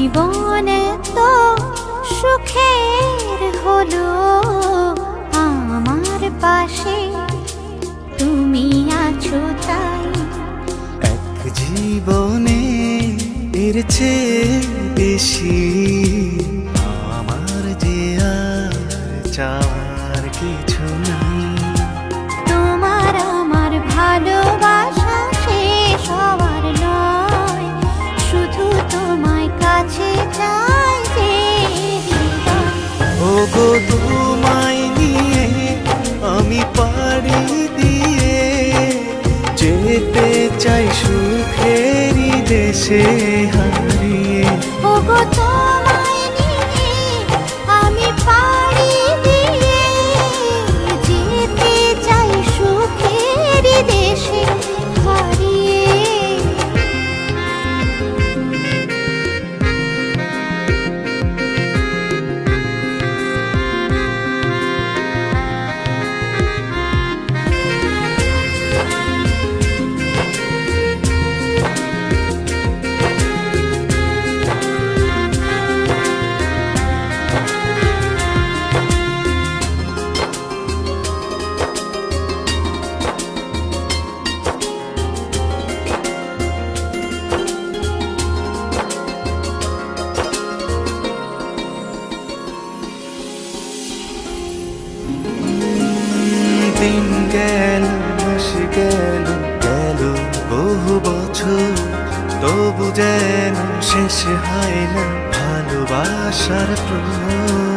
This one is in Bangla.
জীবন তো সুখের হলো আমার পাশে তুমি আছো তাই। এক জীবনে এর চেয়ে বেশি আমার যে আর চাওয়ার কিছু নাই। তোমার আমার ভালোবাসা শেষ হওয়ার নয়, শুধু তোমায় কাছে চাই যে হৃদয়। ওগো তোমায় নিয়ে আমি পাড়ি দিয়ে যেতে চাই সুখেরই দেশে হারিয়ে। ওগো তোমায় নিয়ে আমি পাড়ি দিয়ে যেতে চাই সুখের দেশে হারিয়ে। দিন গেল মাস গেল গেল বহু বছর, তবু যেন শেষ হয় না ভালোবাসার প্রহর।